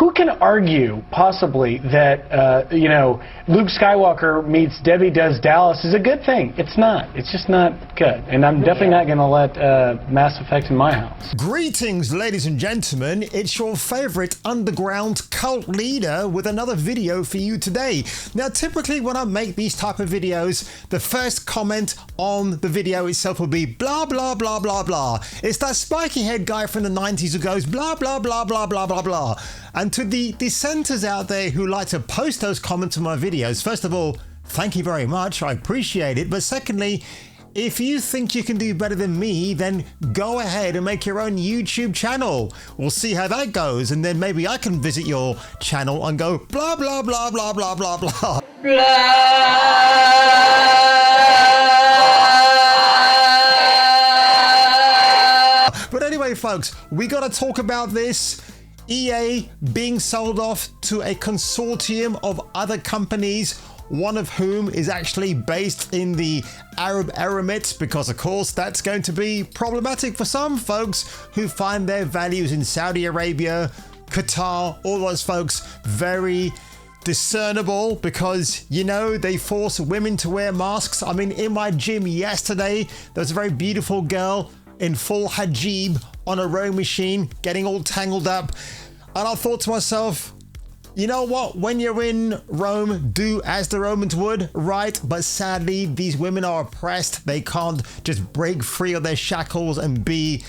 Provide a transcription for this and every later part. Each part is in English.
Who can argue, possibly, that, Luke Skywalker meets Debbie Does Dallas is a good thing? It's not. It's just not good. And I'm definitely not going to let Mass Effect in my house. Greetings, ladies and gentlemen. It's your favorite underground cult leader with another video for you today. Now, typically when I make these type of videos, the first comment on the video itself will be blah, blah, blah, blah, blah. It's that spiky head guy from the 90s who goes blah, blah, blah, blah, blah, blah, blah. And to the dissenters out there who like to post those comments on my videos, first of all, thank you very much. I appreciate it. But secondly, if you think you can do better than me, then go ahead and make your own YouTube channel. We'll see how that goes. And then maybe I can visit your channel and go blah, blah, blah, blah, blah, blah, blah. But anyway, folks, we got to talk about this. EA being sold off to a consortium of other companies, one of whom is actually based in the Arab Emirates, because of course that's going to be problematic for some folks who find their values in Saudi Arabia, Qatar, all those folks very discernible because, they force women to wear masks. I mean, in my gym yesterday, there was a very beautiful girl in full hijab on a rowing machine getting all tangled up, and I thought to myself, you know what, when you're in Rome, do as the Romans would, right? But sadly, these women are oppressed. They can't just break free of their shackles and be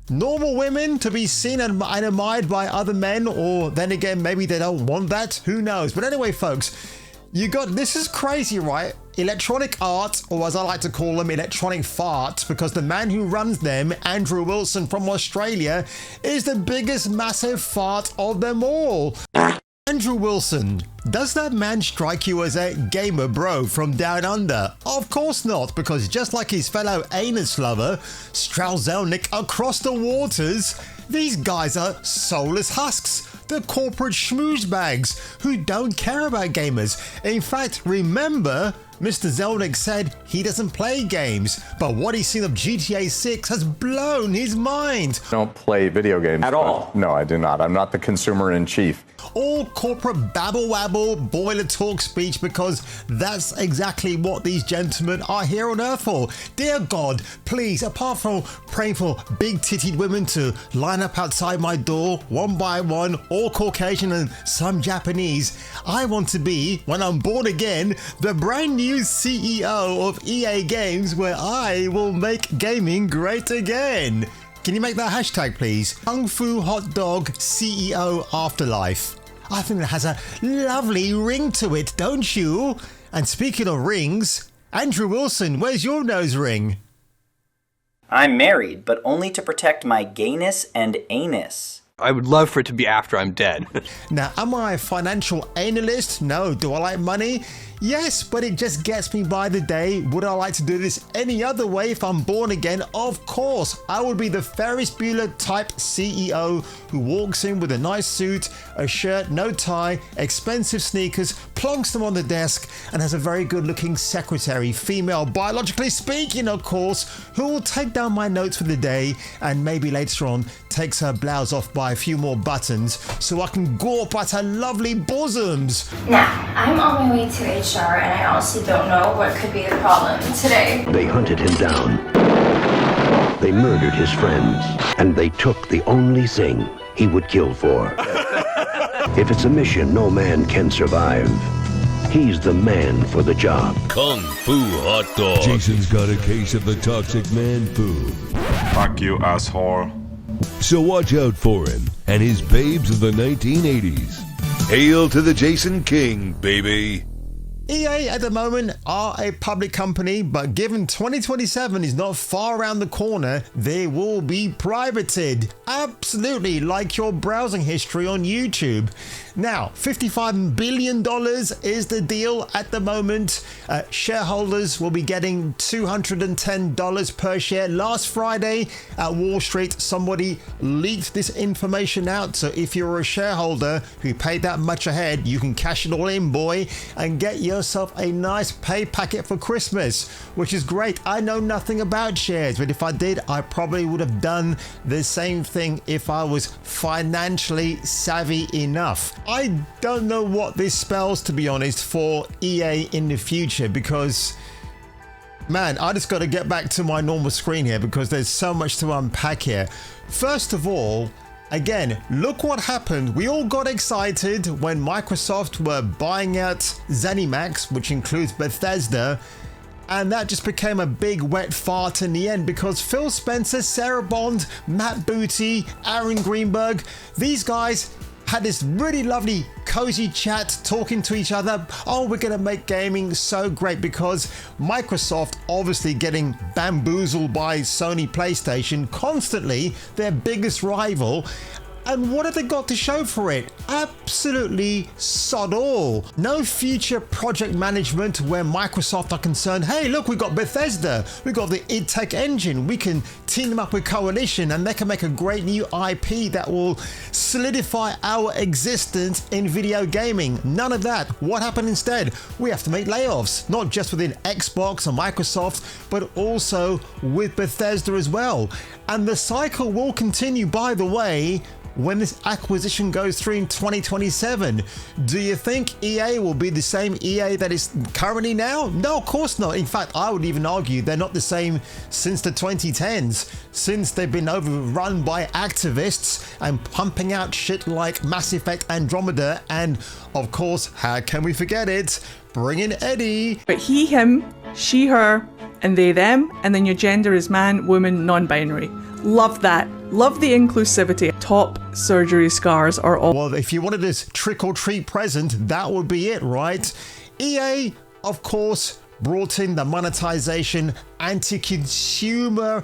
normal women to be seen and admired by other men, or then again, maybe they don't want that, who knows? But anyway, folks, this is crazy, right? Electronic Art, or as I like to call them, Electronic Fart, because the man who runs them, Andrew Wilson from Australia, is the biggest massive fart of them all. Andrew Wilson, does that man strike you as a gamer bro from down under? Of course not, because just like his fellow anus lover, Strelzelnik across the waters, these guys are soulless husks. They're corporate schmooze bags who don't care about gamers. In fact, remember, Mr. Zelnick said he doesn't play games, but what he's seen of GTA 6 has blown his mind. I don't play video games. At all? No, I do not. I'm not the consumer in chief. All corporate babble-wabble, boiler talk speech, because that's exactly what these gentlemen are here on Earth for. Dear God, please, apart from praying for big-titted women to line up outside my door, one by one, all Caucasian and some Japanese, I want to be, when I'm born again, the brand new CEO of EA Games, where I will make gaming great again. Can you make that hashtag, please? Kung Fu Hot Dog CEO Afterlife. I think that has a lovely ring to it, don't you? And speaking of rings, Andrew Wilson, where's your nose ring? I'm married, but only to protect my gayness and anus. I would love for it to be after I'm dead. Now, am I a financial analyst? No. Do I like money? Yes, but it just gets me by the day. Would I like to do this any other way if I'm born again? Of course. I would be the Ferris Bueller type CEO who walks in with a nice suit, a shirt, no tie, expensive sneakers, plonks them on the desk, and has a very good looking secretary, female, biologically speaking, of course, who will take down my notes for the day and maybe later on takes her blouse off by a few more buttons so I can gawp at her lovely bosoms. Now, I'm on my way to HR and I honestly don't know what could be the problem today. They hunted him down. They murdered his friends. And they took the only thing he would kill for. If it's a mission no man can survive, he's the man for the job. Kung Fu Hot Dog. Jason's got a case of the toxic man food. Fuck you, asshole. So watch out for him and his babes of the 1980s. Hail to the Jason King, baby. EA at the moment are a public company, but given 2027 is not far around the corner, they will be privated. Absolutely, like your browsing history on YouTube. Now, $55 billion is the deal at the moment. Shareholders will be getting $210 per share. Last Friday at Wall Street, somebody leaked this information out. So if you're a shareholder who paid that much ahead, you can cash it all in, boy, and get your yourself a nice pay packet for Christmas, which is great. I know nothing about shares, but if I did, I probably would have done the same thing if I was financially savvy enough. I don't know what this spells, to be honest, for EA in the future, because man, I just got to get back to my normal screen here because there's so much to unpack here. First of all, again, look what happened. We all got excited when Microsoft were buying out ZeniMax, which includes Bethesda, and that just became a big wet fart in the end because Phil Spencer, Sarah Bond, Matt Booty, Aaron Greenberg, these guys had this really lovely cozy chat talking to each other. Oh, we're going to make gaming so great, because Microsoft obviously getting bamboozled by Sony PlayStation constantly, their biggest rival. And what have they got to show for it? Absolutely sod all. No future project management where Microsoft are concerned, hey, look, we've got Bethesda, we've got the id Tech engine, we can team them up with Coalition and they can make a great new IP that will solidify our existence in video gaming. None of that. What happened instead? We have to make layoffs, not just within Xbox and Microsoft, but also with Bethesda as well. And the cycle will continue, by the way, when this acquisition goes through in 2027. Do you think EA will be the same EA that is currently now? No, of course not. In fact, I would even argue they're not the same since the 2010s, since they've been overrun by activists and pumping out shit like Mass Effect Andromeda, and of course, how can we forget it? Bring in Eddie. But he, him, she, her, and they, them, and then your gender is man, woman, non-binary. Love that. Love the inclusivity. Top surgery scars are all. Well, if you wanted this trick or treat present, that would be it, right? EA, of course, brought in the monetization, anti-consumer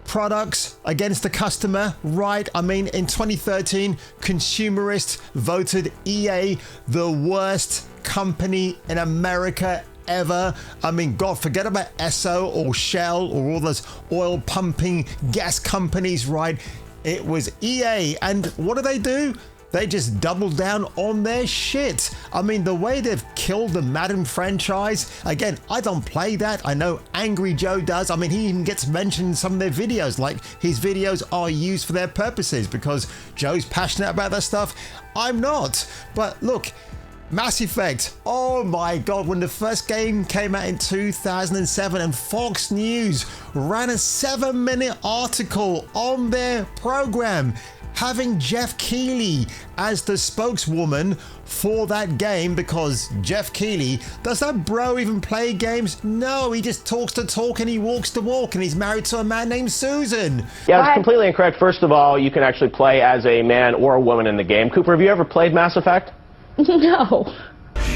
products against the customer, right? I mean, in 2013, consumerists voted EA the worst company in America ever. I mean, God, forget about Esso or Shell or all those oil pumping gas companies, right? It was EA. And what do? They just doubled down on their shit. I mean, the way they've killed the Madden franchise, again, I don't play that. I know Angry Joe does. I mean, he even gets mentioned in some of their videos, like his videos are used for their purposes because Joe's passionate about that stuff. I'm not. But look, Mass Effect, oh my god, when the first game came out in 2007 and Fox News ran a 7-minute article on their program having Jeff Keighley as the spokeswoman for that game, because Jeff Keighley, does that bro even play games? No, he just talks the talk and he walks the walk, and he's married to a man named Susan. Yeah, it's completely incorrect. First of all, you can actually play as a man or a woman in the game. Cooper, have you ever played Mass Effect? No.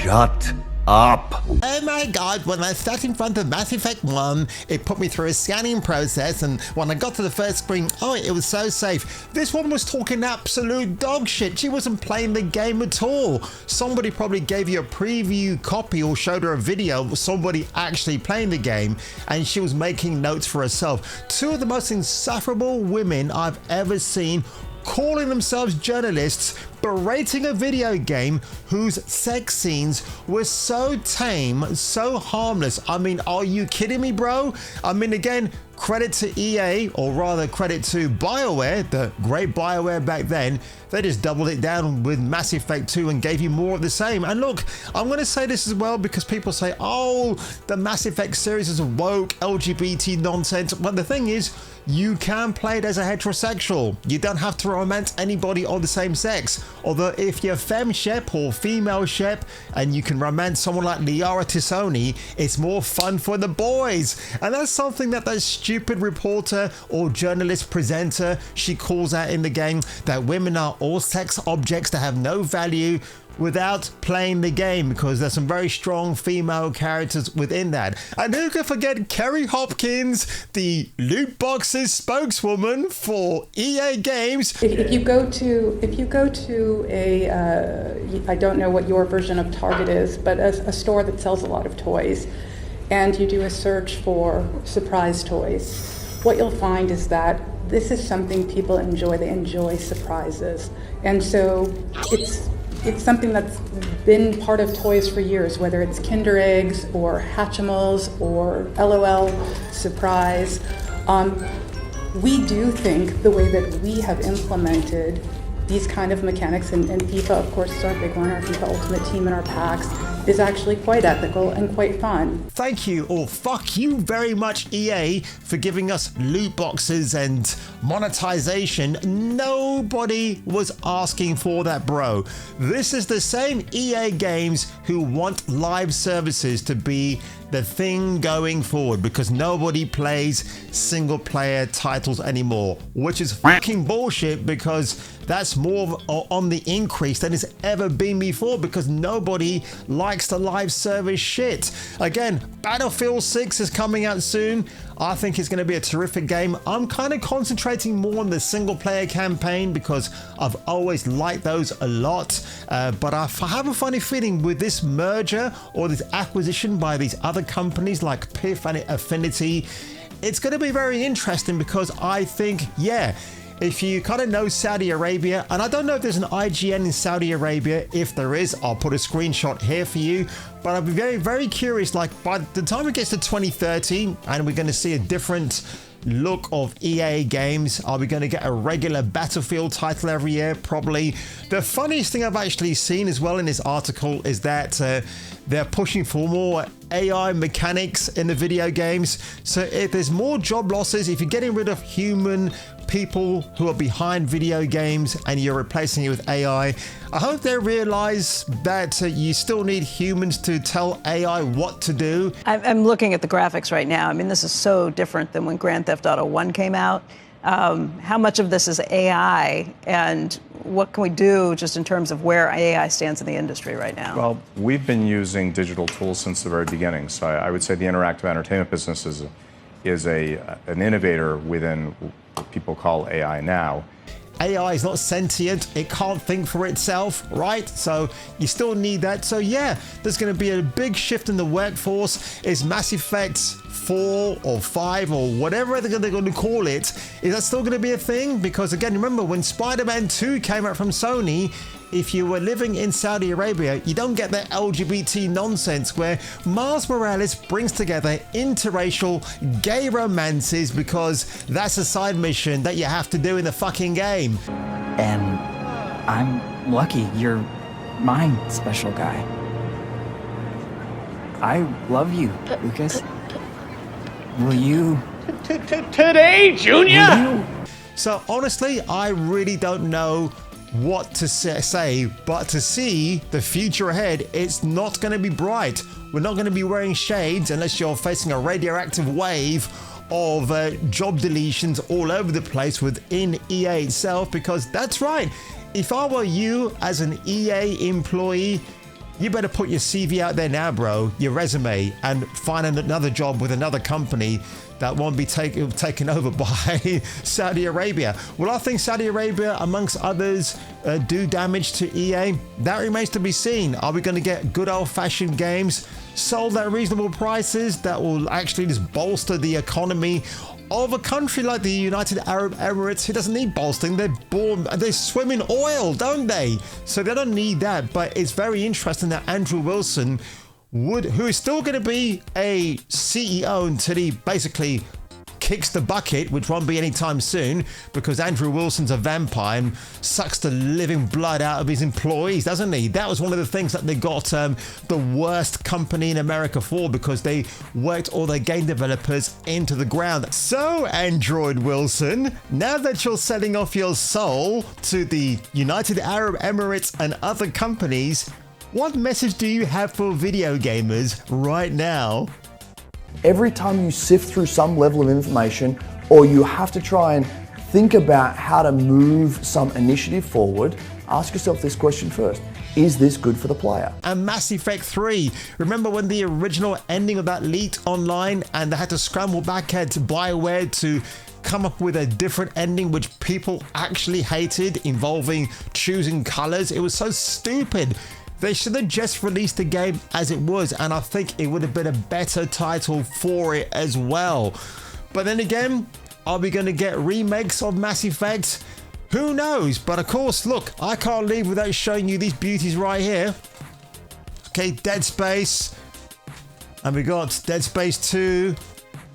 Shut up. Oh my god, when I sat in front of Mass Effect 1, it put me through a scanning process, and when I got to the first screen, oh, it was so safe. This one was talking absolute dog shit. She wasn't playing the game at all. Somebody probably gave you a preview copy or showed her a video of somebody actually playing the game, and she was making notes for herself. Two of the most insufferable women I've ever seen, calling themselves journalists, berating a video game whose sex scenes were so tame, so harmless. I mean, are you kidding me, bro? I mean, again, credit to EA, or rather credit to BioWare, the great BioWare back then. They just doubled it down with Mass Effect 2 and gave you more of the same. And look, I'm going to say this as well, because people say, oh, the Mass Effect series is woke, LGBT nonsense. But the thing is, you can play it as a heterosexual. You don't have to romance anybody of the same sex. Although if you're femme-shep or female-shep and you can romance someone like Liara Tisoni, it's more fun for the boys. And that's something that stupid reporter or journalist presenter, she calls out in the game, that women are all sex objects that have no value without playing the game, because there's some very strong female characters within that. And who can forget Kerry Hopkins, the loot boxes spokeswoman for EA Games. If you go to a I don't know what your version of Target is, but a store that sells a lot of toys, and you do a search for surprise toys, what you'll find is that this is something people enjoy. They enjoy surprises. And so it's it's something that's been part of toys for years, whether it's Kinder Eggs or Hatchimals or LOL Surprise. We do think the way that we have implemented these kind of mechanics, and FIFA, of course, is our big one, our FIFA Ultimate Team and our packs, is actually quite ethical and quite fun. Thank you, or fuck you very much, EA, for giving us loot boxes and monetization. Nobody was asking for that, bro. This is the same EA games who want live services to be the thing going forward, because nobody plays single player titles anymore, which is fucking bullshit, because that's more on the increase than it's ever been before, because nobody likes the live service shit. Again, Battlefield 6 is coming out soon. I think it's going to be a terrific game. I'm kind of concentrating more on the single player campaign because I've always liked those a lot. But I have a funny feeling with this merger or this acquisition by these other companies like Piff and Affinity, it's going to be very interesting, because I think, yeah, if you kind of know Saudi Arabia, and I don't know if there's an IGN in Saudi Arabia. If there is, I'll put a screenshot here for you. But I'd be very, very curious, like by the time it gets to 2030 and we're going to see a different look of EA games, are we going to get a regular Battlefield title every year? Probably. The funniest thing I've actually seen as well in this article is that they're pushing for more AI mechanics in the video games. So if there's more job losses, if you're getting rid of human people who are behind video games and you're replacing it with AI, I hope they realize that you still need humans to tell AI what to do. I'm looking at the graphics right now. I mean, this is so different than when Grand Theft Auto 1 came out. How much of this is AI, and what can we do just in terms of where AI stands in the industry right now? Well, we've been using digital tools since the very beginning. So I would say the interactive entertainment business is an innovator within what people call AI now. AI is not sentient, it can't think for itself, right? So you still need that. So yeah, there's going to be a big shift in the workforce. Is Mass Effect 4 or 5 or whatever they're going to call it, is that still going to be a thing? Because again, remember when Spider-Man 2 came out from Sony, if you were living in Saudi Arabia, you don't get that LGBT nonsense where Miles Morales brings together interracial gay romances because that's a side mission that you have to do in the fucking game. And I'm lucky you're my special guy. I love you, Lucas. Will you... Today, Junior! So honestly, I really don't know what to say, but to see the future ahead, it's not going to be bright. We're not going to be wearing shades unless you're facing a radioactive wave of job deletions all over the place within EA itself, because that's right, if I were you as an EA employee, you better put your CV out there now, bro, your resume, and find another job with another company that won't be taken over by Saudi Arabia. Will I think Saudi Arabia, amongst others, do damage to EA? That remains to be seen. Are we going to get good old-fashioned games sold at reasonable prices that will actually just bolster the economy of a country like the United Arab Emirates, who doesn't need bolstering? They swim in oil, don't they? So they don't need that. But it's very interesting that Andrew Wilson who is still going to be a CEO until he basically kicks the bucket, which won't be anytime soon, because Andrew Wilson's a vampire and sucks the living blood out of his employees, doesn't he? That was one of the things that they got the worst company in America for, because they worked all their game developers into the ground. So, Android Wilson, now that you're selling off your soul to the United Arab Emirates and other companies, what message do you have for video gamers right now? Every time you sift through some level of information, or you have to try and think about how to move some initiative forward, ask yourself this question first. Is this good for the player? And Mass Effect 3. Remember when the original ending of that leaked online and they had to scramble back at BioWare to come up with a different ending which people actually hated, involving choosing colors? It was so stupid. They should have just released the game as it was, and I think it would have been a better title for it as well. But then again, are we going to get remakes of Mass Effect? Who knows? But of course, look, I can't leave without showing you these beauties right here. Okay, Dead Space. And we got Dead Space 2,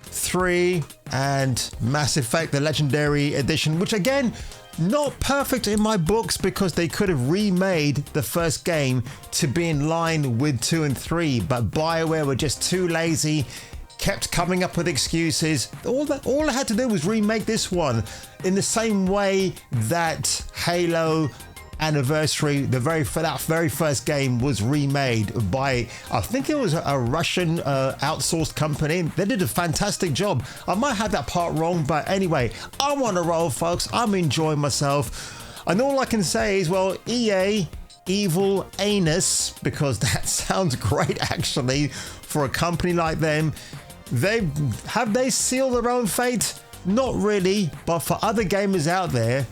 3, and Mass Effect, the Legendary Edition, which again, not perfect in my books because they could have remade the first game to be in line with 2 and 3, but BioWare were just too lazy, kept coming up with excuses. All I had to do was remake this one in the same way that Halo Anniversary, that very first game, was remade by, I think it was a Russian outsourced company. They did a fantastic job. I might have that part wrong, but anyway, I'm on a roll, folks. I'm enjoying myself. And all I can say is, well, EA, evil anus, because that sounds great actually for a company like them. Have they sealed their own fate? Not really, but for other gamers out there,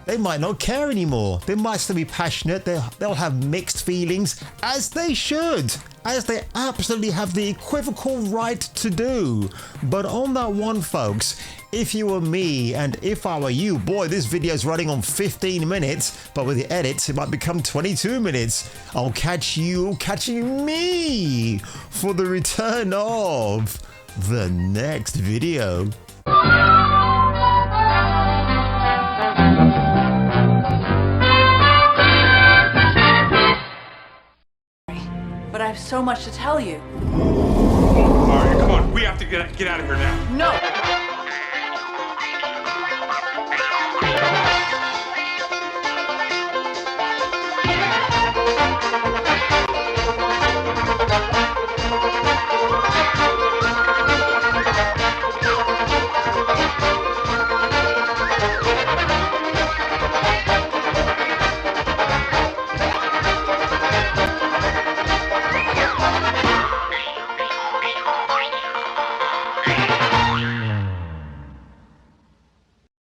they might not care anymore. They might still be passionate. They'll have mixed feelings, as they should, as they absolutely have the equivocal right to do. But on that one, folks, if you were me and if I were you, boy, this video's running on 15 minutes, but with the edits, it might become 22 minutes. I'll catch you catching me for the return of the next video. But I have so much to tell you. All right, come on. We have to get out of here now. No!